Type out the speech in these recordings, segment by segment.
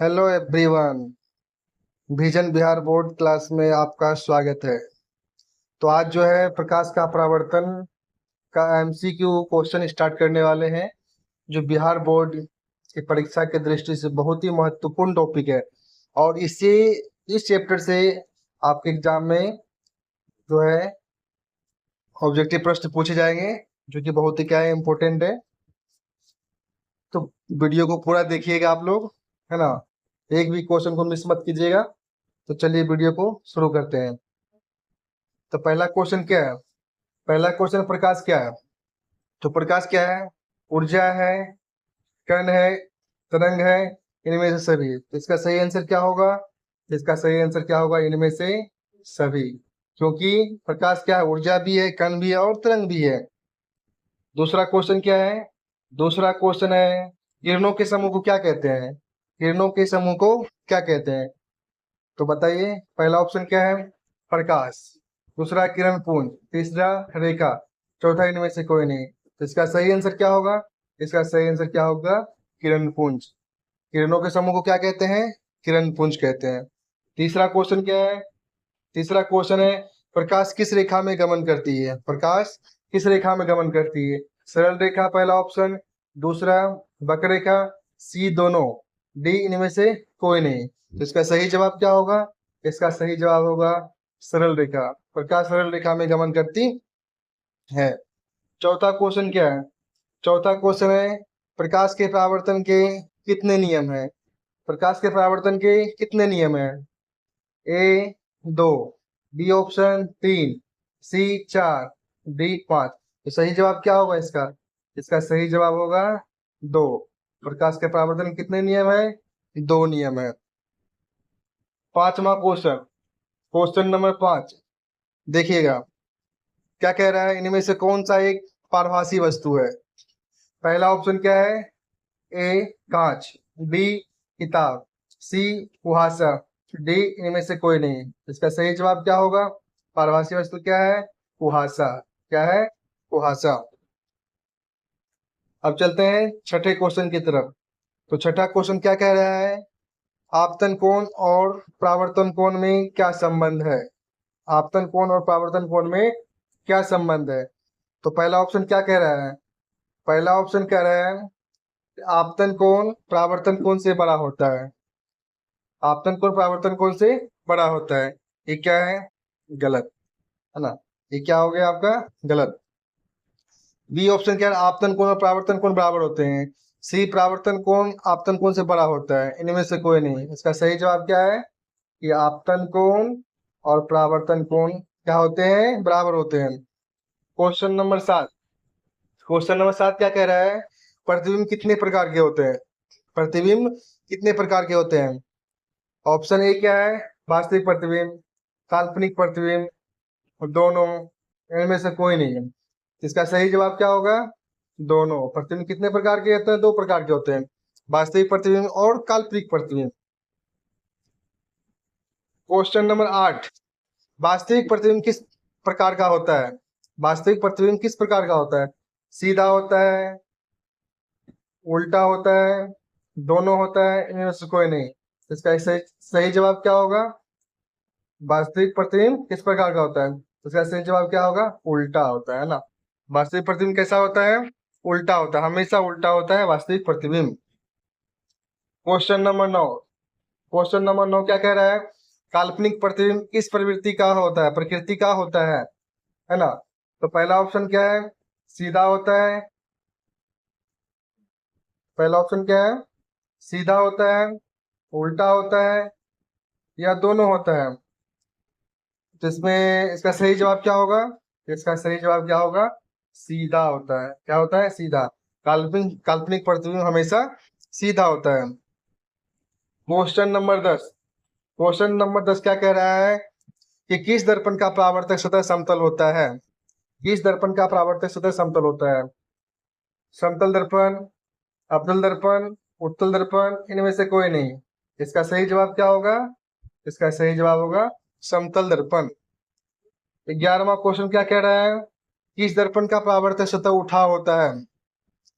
Hello everyone. Vision Bihar board class में आपका स्वागत है। तो आज जो है प्रकाश का परावर्तन का एमसीक्यू क्वेश्चन स्टार्ट करने वाले हैं, जो बिहार बोर्ड की परीक्षा की दृष्टि से बहुत ही महत्वपूर्ण टॉपिक है। और इस चैप्टर से आपके एग्जाम में जो है ऑब्जेक्टिव प्रश्न पूछे जाएंगे, जो कि बहुत ही क्या है, इम्पोर्टेंट है। तो वीडियो को पूरा देखिएगा आप लोग, है ना। एक भी क्वेश्चन को मिस मत कीजिएगा। तो चलिए वीडियो को शुरू करते हैं। तो पहला क्वेश्चन क्या है? पहला क्वेश्चन, प्रकाश क्या है? तो प्रकाश क्या है? ऊर्जा है, कण है, तरंग है, इनमें से सभी। तो इसका सही आंसर क्या होगा? इसका सही आंसर क्या होगा? इनमें से सभी। क्योंकि प्रकाश क्या है? ऊर्जा भी है, कण भी है और तरंग भी है। दूसरा क्वेश्चन क्या है? दूसरा क्वेश्चन है, किरणों के समूह को क्या कहते हैं? किरणों के समूह को क्या कहते हैं? तो बताइए, पहला ऑप्शन क्या है? प्रकाश। दूसरा किरण पुंज। तीसरा रेखा। चौथा इनमें से कोई नहीं। तो इसका सही आंसर क्या होगा? इसका सही आंसर क्या होगा? किरण पुंज। किरणों के समूह को क्या कहते हैं? किरण पुंज कहते हैं। तीसरा क्वेश्चन क्या है? तीसरा क्वेश्चन है, प्रकाश किस रेखा में गमन करती है? प्रकाश किस रेखा में गमन करती है? सरल रेखा पहला ऑप्शन, दूसरा वक्र रेखा, सी दोनों, डी इनमें से कोई नहीं। तो इसका सही जवाब क्या होगा? इसका सही जवाब होगा सरल रेखा। प्रकाश सरल रेखा में गमन करती है। चौथा क्वेश्चन क्या है? चौथा क्वेश्चन है, प्रकाश के परावर्तन के कितने नियम हैं? प्रकाश के परावर्तन के कितने नियम हैं? ए दो, बी ऑप्शन तीन, सी चार, डी पांच। तो सही जवाब क्या होगा इसका? इसका सही जवाब होगा दो। प्रकाश के परावर्तन के कितने नियम है? दो नियम है। पांचवा क्वेश्चन, क्वेश्चन नंबर 5, देखिएगा क्या कह रहा है। इनमें से कौन सा एक पारभासी वस्तु है? पहला ऑप्शन क्या है? ए कांच, बी किताब, सी कुहासा, डी इनमें से कोई नहीं। इसका सही जवाब क्या होगा? पारभासी वस्तु क्या है? कुहासा। क्या है? कुहासा। अब चलते हैं छठे क्वेश्चन की तरफ। तो छठा क्वेश्चन क्या कह रहा है? आपतन कोण और परावर्तन कोण में क्या संबंध है? आपतन कोण और परावर्तन कोण में क्या संबंध है? तो पहला ऑप्शन क्या कह रहा है? पहला ऑप्शन कह रहा है, आपतन कोण परावर्तन कोण से बड़ा होता है। आपतन कोण परावर्तन कोण से बड़ा होता है। ये क्या है? गलत, है ना। ये क्या हो गया आपका? गलत। बी ऑप्शन क्या है? आपतन कोण और परावर्तन कोण बराबर होते हैं। सी परावर्तन कोण आपतन कोण से बड़ा होता है। इनमें से कोई नहीं। इसका सही जवाब क्या है? कि आपतन कोण और परावर्तन कोण क्या होते हैं? बराबर होते हैं। क्वेश्चन नंबर 7, क्वेश्चन नंबर 7 क्या कह रहा है? प्रतिबिंब कितने प्रकार के होते हैं? प्रतिबिंब कितने प्रकार के होते हैं? ऑप्शन ए क्या है? वास्तविक प्रतिबिंब, काल्पनिक प्रतिबिंब, और दोनों, इनमें से कोई नहीं है। इसका सही जवाब क्या होगा? दोनों। प्रतिबिंब कितने प्रकार के होते हैं? दो प्रकार के होते हैं, वास्तविक प्रतिबिंब और काल्पनिक प्रतिबिंब। क्वेश्चन नंबर 8, वास्तविक प्रतिबिंब किस प्रकार का होता है? वास्तविक प्रतिबिंब किस प्रकार का होता है? सीधा होता है, उल्टा होता है, दोनों होता है, इनमें से कोई नहीं। इसका सही सही जवाब क्या होगा? वास्तविक प्रतिबिंब किस प्रकार का होता है? तो इसका सही जवाब क्या होगा? उल्टा होता है ना। वास्तविक प्रतिबिंब कैसा होता है? उल्टा होता है, हमेशा उल्टा होता है वास्तविक प्रतिबिंब। क्वेश्चन नंबर 9, क्वेश्चन नंबर 9 क्या कह रहा है? काल्पनिक प्रतिबिंब किस प्रवृत्ति का होता है, प्रकृति का होता है ना। तो पहला ऑप्शन क्या है? सीधा होता है। पहला ऑप्शन क्या है? सीधा होता है, उल्टा होता है, या दोनों होता है। तो इसमें इसका सही जवाब क्या होगा? इसका सही जवाब क्या होगा? सीधा होता है। क्या होता है? सीधा। काल्पनिक काल्पनिक प्रतिबिंब हमेशा सीधा होता है। क्वेश्चन नंबर 10, क्वेश्चन नंबर 10 क्या कह रहा है? कि किस दर्पण का परावर्तक सतह समतल होता है? किस दर्पण का परावर्तक सतह समतल होता है? समतल दर्पण, अवतल दर्पण, उत्तल दर्पण, इनमें से कोई नहीं। इसका सही जवाब क्या होगा? इसका सही जवाब होगा समतल दर्पण। 11वां क्वेश्चन क्या कह रहा है? किस दर्पण का परावर्तक सतह उठा होता है?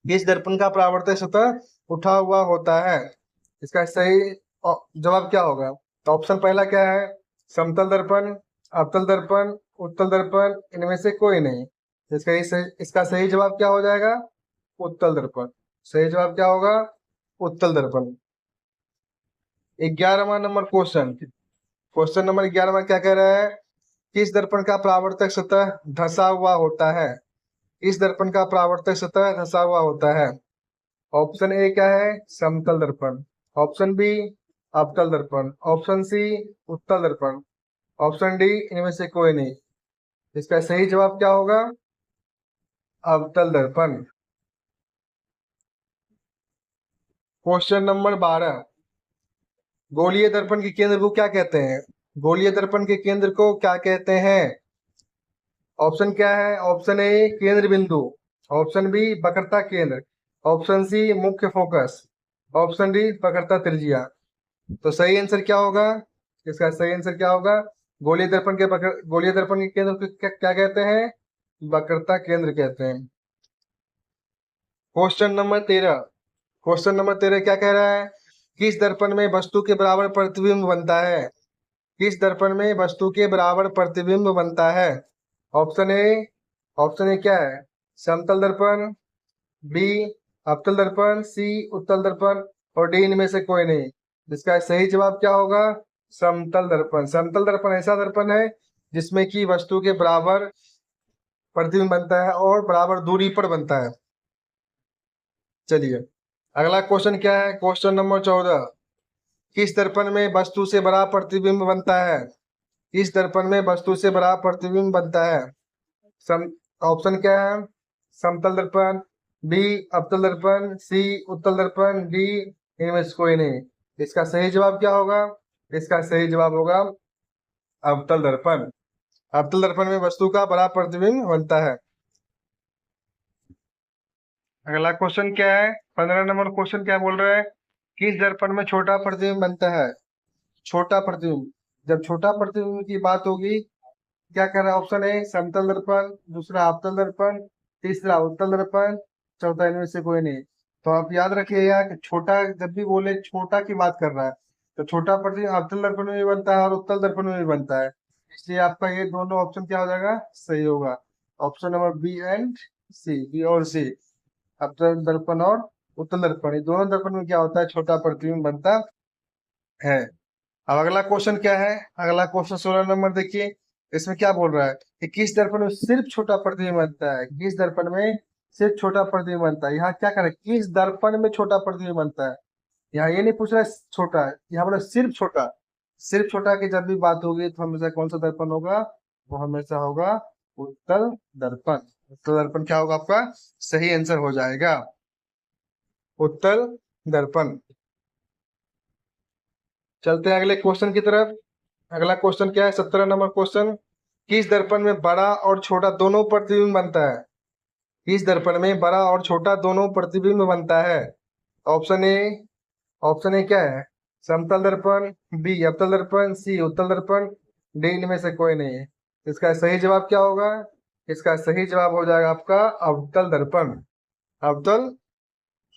किस दर्पण का परावर्तक सतह उठा हुआ होता है? इसका सही जवाब क्या होगा? तो ऑप्शन पहला क्या है? समतल दर्पण, अवतल दर्पण, उत्तल दर्पण, इनमें से कोई नहीं। इसका सही जवाब क्या हो जाएगा? उत्तल दर्पण। सही जवाब क्या होगा? उत्तल दर्पण। 11वां नंबर क्वेश्चन। क्वेश्चन नंबर 11 क्या कह रहा है? किस दर्पण का परावर्तक सतह धंसा हुआ होता है? इस दर्पण का परावर्तक सतह धंसा हुआ होता है। ऑप्शन ए क्या है? समतल दर्पण। ऑप्शन बी अवतल दर्पण। ऑप्शन सी उत्तल दर्पण। ऑप्शन डी इनमें से कोई नहीं। इसका सही जवाब क्या होगा? अवतल दर्पण। Question number 12। गोलीय दर्पण के केंद्र को क्या कहते हैं? गोलीय दर्पण के केंद्र को क्या कहते हैं? ऑप्शन क्या है? ऑप्शन ए केंद्र बिंदु। ऑप्शन बी वक्रता केंद्र। ऑप्शन सी मुख्य फोकस। ऑप्शन डी वक्रता त्रिज्या। तो सही आंसर क्या होगा? इसका सही आंसर क्या होगा? गोलीय दर्पण के केंद्र को क्या कहते हैं? वक्रता केंद्र कहते हैं। Question number 13। क्वेश्चन नंबर 13 क्या कह रहा है? किस दर्पण में वस्तु के बराबर प्रतिबिंब बनता है? किस दर्पण में वस्तु के बराबर प्रतिबिंब बनता है? Option A. ऑप्शन ए क्या है? समतल दर्पण। बी अवतल दर्पण। सी उत्तल दर्पण। और डी इनमें से कोई नहीं। इसका सही जवाब क्या होगा? समतल दर्पण। समतल दर्पण ऐसा दर्पण है जिसमें कि वस्तु के बराबर प्रतिबिंब बनता है और बराबर दूरी पर बनता है। चलिए अगला क्वेश्चन क्या है? Question number 14। किस दर्पण में वस्तु से बड़ा प्रतिबिंब बनता है? किस दर्पण में वस्तु से बड़ा प्रतिबिंब बनता है? सम ऑप्शन क्या है? समतल दर्पण। बी अवतल दर्पण। सी उत्तल दर्पण। डी इनमें से कोई नहीं। इसका सही जवाब क्या होगा? इसका सही जवाब होगा अवतल दर्पण। अवतल दर्पण में वस्तु का बड़ा प्रतिबिंब बनता है। अगला क्वेश्चन क्या है? 15 नंबर क्वेश्चन क्या बोल रहा है? किस दर्पण में छोटा प्रतिबिंब बनता है? छोटा प्रतिबिंब। जब छोटा प्रतिबिंब की बात होगी, क्या कर रहा है? ऑप्शन ए समतल दर्पण, दूसरा अवतल दर्पण, तीसरा उत्तल दर्पण, चौथा इनमें से कोई नहीं। तो आप याद रखिएगा कि छोटा जब भी बोले छोटा की बात कर रहा है, तो छोटा प्रतिबिंब अवतल दर्पण में भी बनता है और उत्तल दर्पण में भी बनता है। इसलिए आपका ये दोनों ऑप्शन क्या हो जाएगा? सही होगा। Option number B and C. B और सी, अवतल दर्पण और उत्तल दर्पण, ये दोनों दर्पण में क्या होता है? छोटा प्रतिबिंब बनता है। अब अगला क्वेश्चन क्या है? अगला क्वेश्चन 16 नंबर देखिए। इसमें क्या बोल रहा है कि किस दर्पण में सिर्फ छोटा प्रतिबिंब बनता है? किस दर्पण में सिर्फ छोटा प्रतिबिंब बनता है? यहाँ क्या करें? किस दर्पण में छोटा प्रतिबिंब बनता है? यहाँ ये नहीं पूछ रहा है छोटा, यहाँ बोला सिर्फ छोटा। सिर्फ छोटा की जब भी बात होगी तो हमेशा कौन सा दर्पण होगा? वो हमेशा होगा उत्तल दर्पण। उत्तल दर्पण क्या होगा आपका? सही आंसर हो जाएगा उत्तल दर्पण। चलते हैं अगले क्वेश्चन की तरफ। अगला क्वेश्चन क्या है? 17 नंबर क्वेश्चन। किस दर्पण में बड़ा और छोटा दोनों प्रतिबिंब बनता है? किस दर्पण में बड़ा और छोटा दोनों प्रतिबिंब बनता है? Option A. ऑप्शन ए क्या है? समतल दर्पण। बी अवतल दर्पण। सी उत्तल दर्पण। डी इनमें से कोई नहीं है। इसका सही जवाब क्या होगा? इसका सही जवाब हो जाएगा आपका अवतल दर्पण। अवतल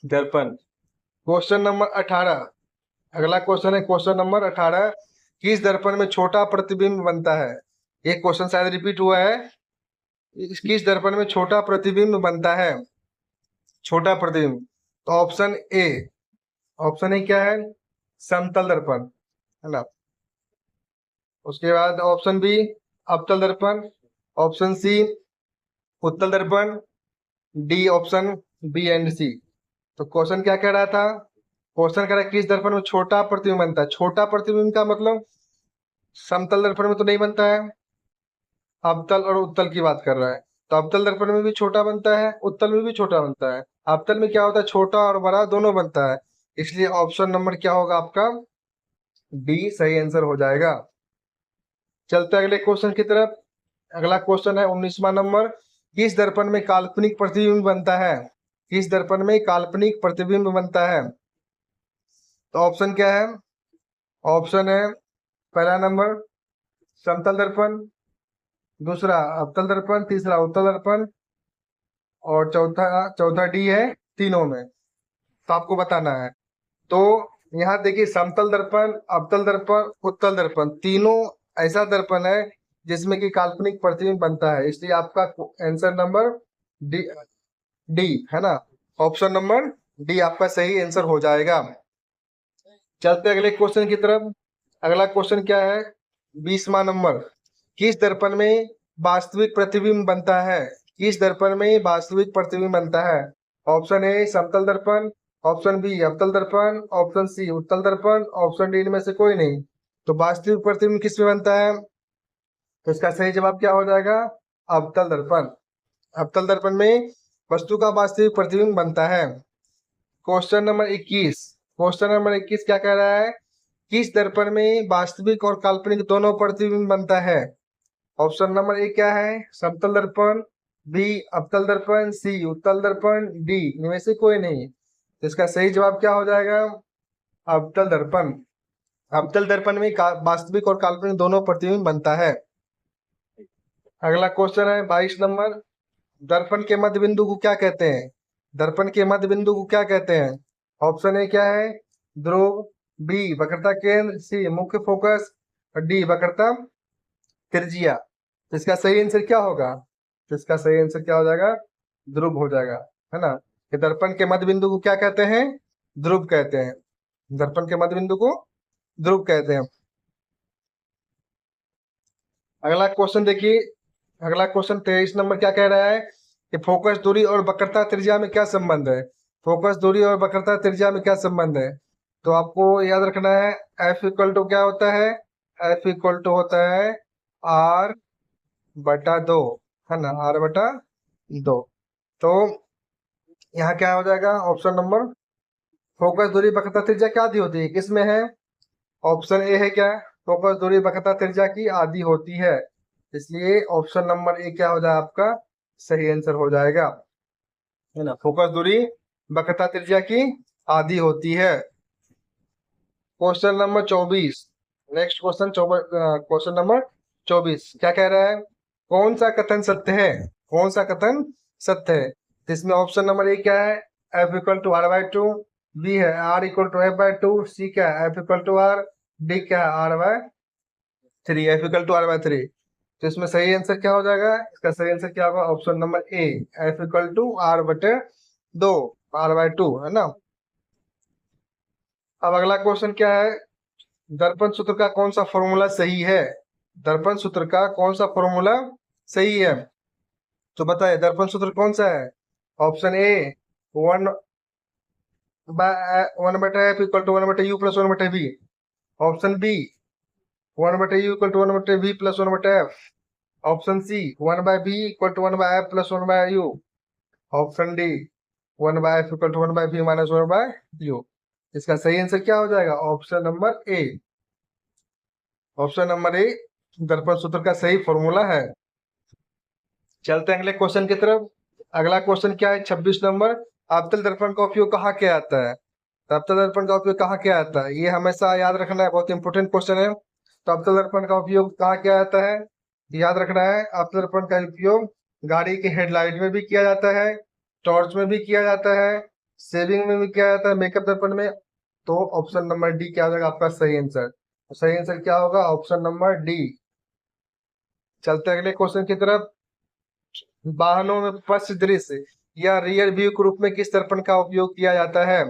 दर्पण। Question number 18। अगला क्वेश्चन है क्वेश्चन नंबर 18। किस दर्पण में छोटा प्रतिबिंब बनता है? ये क्वेश्चन शायद रिपीट हुआ है। किस दर्पण में छोटा प्रतिबिंब बनता है? छोटा प्रतिबिंब। तो ऑप्शन ए। ऑप्शन ए क्या है? समतल दर्पण, है ना। उसके बाद ऑप्शन बी अवतल दर्पण। ऑप्शन सी उत्तल दर्पण। डी ऑप्शन बी एंड सी। तो क्वेश्चन क्या कह रहा था? क्वेश्चन कह रहा है किस दर्पण में छोटा प्रतिबिंब बनता है? छोटा प्रतिबिंब का मतलब समतल दर्पण में तो नहीं बनता है, अवतल और उत्तल की बात कर रहा है। तो अवतल दर्पण में भी छोटा बनता है, उत्तल में भी छोटा बनता है। अवतल में क्या होता है? छोटा और बड़ा दोनों बनता है। इसलिए ऑप्शन नंबर क्या होगा आपका? डी सही आंसर हो जाएगा। चलते अगले क्वेश्चन की तरफ। अगला क्वेश्चन है 19वां नंबर। किस दर्पण में काल्पनिक प्रतिबिंब बनता है? किस दर्पण में काल्पनिक प्रतिबिंब बनता है? तो ऑप्शन क्या है? ऑप्शन है पहला नंबर समतल दर्पण, दूसरा अवतल दर्पण, तीसरा उत्तल दर्पण और चौथा चौथा डी है तीनों में। तो आपको बताना है। तो यहाँ देखिए, समतल दर्पण, अवतल दर्पण, उत्तल दर्पण, तीनों ऐसा दर्पण है जिसमें कि काल्पनिक प्रतिबिंब बनता है, इसलिए आपका आंसर नंबर डी, डी है ना। ऑप्शन नंबर डी आपका सही आंसर हो जाएगा। चलते अगले क्वेश्चन की तरफ। अगला क्वेश्चन क्या है, 20वां नंबर। किस दर्पण में वास्तविक प्रतिबिंब बनता है? किस दर्पण में वास्तविक प्रतिबिंब बनता है? ऑप्शन ए समतल दर्पण, ऑप्शन बी अवतल दर्पण, ऑप्शन सी उत्तल दर्पण, ऑप्शन डी इनमें से कोई नहीं। तो वास्तविक प्रतिबिंब किस में बनता है? तो इसका सही जवाब क्या हो जाएगा? अवतल दर्पण। अवतल दर्पण में वस्तु का वास्तविक प्रतिबिंब बनता है। Question number 21। क्वेश्चन नंबर 21 क्या कह रहा है? किस दर्पण में वास्तविक और काल्पनिक दोनों प्रतिबिंब बनता है? ऑप्शन नंबर ए क्या है? समतल दर्पण, बी अवतल दर्पण, सी उत्तल दर्पण, डी इनमें से कोई नहीं। तो इसका सही जवाब क्या हो जाएगा? अवतल दर्पण। अवतल दर्पण में वास्तविक और काल्पनिक दोनों प्रतिबिंब बनता है। अगला क्वेश्चन है 22 नंबर। दर्पण के मध्य बिंदु को क्या कहते हैं? दर्पण के मध्य बिंदु को क्या कहते हैं? ऑप्शन ए क्या है? ध्रुव, बी वक्रता केंद्र, सी मुख्य फोकस, डी वक्रता त्रिज्या। तो इसका सही आंसर क्या होगा? तो इसका सही आंसर क्या हो जाएगा? ध्रुव हो जाएगा, है ना। कि दर्पण के मध्य बिंदु को क्या कहते हैं? ध्रुव कहते हैं। दर्पण के मध्य बिंदु को ध्रुव कहते हैं। अगला क्वेश्चन देखिए। अगला क्वेश्चन 23 नंबर क्या कह रहा है कि फोकस दूरी और वक्रता त्रिज्या में क्या संबंध है? फोकस दूरी और वक्रता त्रिज्या में क्या संबंध है? तो आपको याद रखना है, एफ इक्वल टू क्या होता है? एफ इक्वल टू होता है आर बटा दो, है ना, आर बटा दो। तो यहाँ क्या हो जाएगा? ऑप्शन नंबर, फोकस दूरी वक्रता त्रिज्या क्या आदि होती है, किसमें है? ऑप्शन ए है क्या? फोकस दूरी वक्रता त्रिज्या की आदि होती है, इसलिए ऑप्शन नंबर ए क्या हो जाएगा? आपका सही आंसर हो जाएगा, है ना। फोकस दूरी वक्रता त्रिज्या की आदि होती है। Question number 24। Next question, question number 24 क्या कह रहा है? कौन सा कथन सत्य है? कौन सा कथन सत्य है? तो इसमें ऑप्शन नंबर ए क्या है? F equal to R by two, B है R equal to F by two, C क्या है? F equal to R, D क्या है? R by three, F equal to R by three. तो इसमें सही आंसर क्या हो जाएगा? इसका सही आंसर क्या होगा? Option number A, f equal to r बटे दो, आर बाय टू, है ना। अब अगला क्वेश्चन क्या है? दर्पण सूत्र का कौन सा फॉर्मूला सही है? दर्पण सूत्र का कौन सा फॉर्मूला सही है? तो बताइए, दर्पण सूत्र कौन सा है? Option A one by one बटे एफ इक्वल टू वन बटे यू प्लस वन बटे बी। ऑप्शन बी वन बटे यू इक्वल टू वन बटे वी प्लस वन बटे f. Option C one by v equal to one by f plus one by u. Option D one by f equal to one by v minus one by u. इसका सही answer क्या हो जाएगा? Option number ए। Option number ए दर्पण सूत्र का सही formula है। चलते हैं अगले क्वेश्चन की तरफ। अगला क्वेश्चन क्या है? 26 नंबर। अवतल दर्पण का उपयोग कहाँ किया जाता है? तो अवतल दर्पण का उपयोग कहाँ किया जाता है, ये हमेशा याद रखना है, बहुत इंपोर्टेंट क्वेश्चन है। तो अवतल दर्पण का उपयोग कहाँ किया जाता है? याद रखना है, अवतल दर्पण का उपयोग गाड़ी की हेडलाइट में भी किया जाता है, टॉर्च में भी किया जाता है, सेविंग में भी किया जाता है, मेकअप दर्पण में। तो ऑप्शन नंबर डी क्या हो जाएगा आपका सही आंसर? तो सही आंसर क्या होगा? Option number D. चलते अगले क्वेश्चन की तरफ। वाहनों में पश्च दृश्य या रियर व्यू के रूप में किस दर्पण का उपयोग किया जाता है?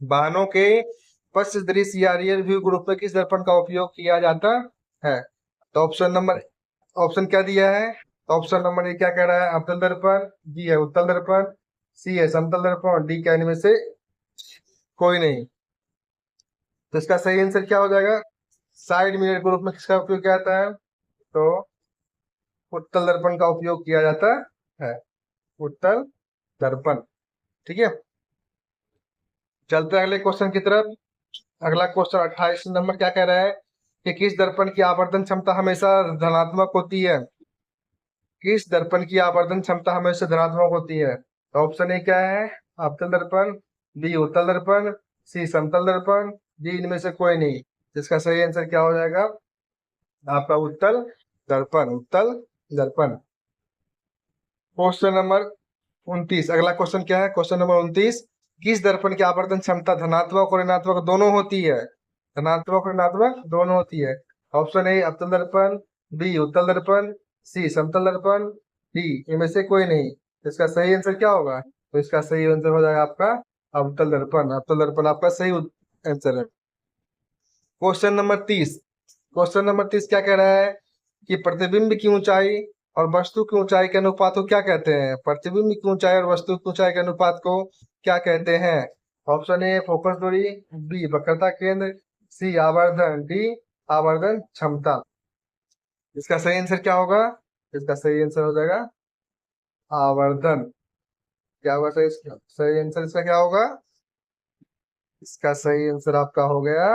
वाहनों के पश्च दृश्य या रियर व्यू के रूप में किस दर्पण का उपयोग किया जाता है? तो ऑप्शन क्या दिया है? ऑप्शन नंबर ए क्या कह रहा है? अवतल दर्पण, बी है उत्तल दर्पण, सी है समतल दर्पण, डी क्या इनमें से कोई नहीं। तो इसका सही आंसर क्या हो जाएगा? साइड मिरर के रूप में किसका उपयोग किया जाता है? तो उत्तल दर्पण का उपयोग किया जाता है, उत्तल दर्पण। ठीक है, चलते हैं अगले क्वेश्चन की तरफ। अगला क्वेश्चन 28 नंबर क्या कह रहा है कि किस दर्पण की आवर्धन क्षमता हमेशा धनात्मक होती है? किस दर्पण की आवर्धन क्षमता हमेशा धनात्मक होती है? तो ऑप्शन ए क्या है? अवतल दर्पण, बी उत्तल दर्पण, सी समतल दर्पण, डी इनमें से कोई नहीं। जिसका सही आंसर क्या हो जाएगा? आपका उत्तल दर्पण, उत्तल दर्पण। Question number 29। अगला क्वेश्चन क्या है? Question number 29। किस दर्पण की आवर्धन क्षमता धनात्मक और ऋणात्मक दोनों होती है? धनात्मक और ऋणात्मक दोनों होती है। ऑप्शन ए अवतल दर्पण, बी उत्तल दर्पण, सी समतल दर्पण, डी इनमें से कोई नहीं। इसका सही आंसर क्या होगा? तो इसका सही आंसर हो जाएगा आपका अवतल दर्पण। अवतल दर्पण आपका सही आंसर है। Question number 30। क्वेश्चन नंबर 30 क्या कह रहा है कि प्रतिबिंब की ऊंचाई और वस्तु की ऊंचाई के अनुपात को क्या कहते हैं? प्रतिबिंब की ऊंचाई और वस्तु की ऊंचाई के अनुपात को क्या कहते हैं? ऑप्शन ए फोकस दूरी, बी वक्रता केंद्र, सी आवर्धन, डी आवर्धन क्षमता। इसका सही आंसर क्या होगा? इसका सही आंसर हो जाएगा आवर्धन। क्या होगा सही? सही आंसर इसका क्या होगा? इसका सही आंसर आपका हो गया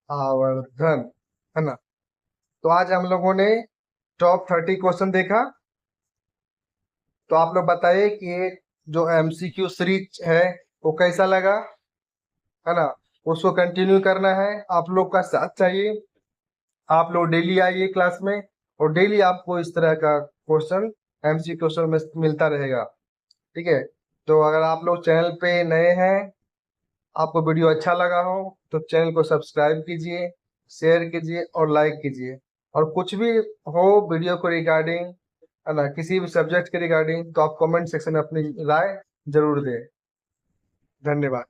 आवर्धन, है ना। तो आज हम लोगों ने टॉप 30 क्वेश्चन देखा। तो आप लोग बताइए कि ये जो एमसीक्यू सीरीज है वो कैसा लगा, है ना। उसको कंटिन्यू करना है, आप लोग का साथ चाहिए। आप लोग डेली आइए क्लास में और डेली आपको इस तरह का क्वेश्चन एमसीक्यू क्वेश्चन में मिलता रहेगा। ठीक है। तो अगर आप लोग चैनल पे नए हैं, आपको वीडियो अच्छा लगा हो तो चैनल को सब्सक्राइब कीजिए, शेयर कीजिए और लाइक कीजिए। और कुछ भी हो वीडियो को रिगार्डिंग, है ना, किसी भी सब्जेक्ट के रिगार्डिंग, तो आप कमेंट सेक्शन में अपनी राय जरूर दें। धन्यवाद।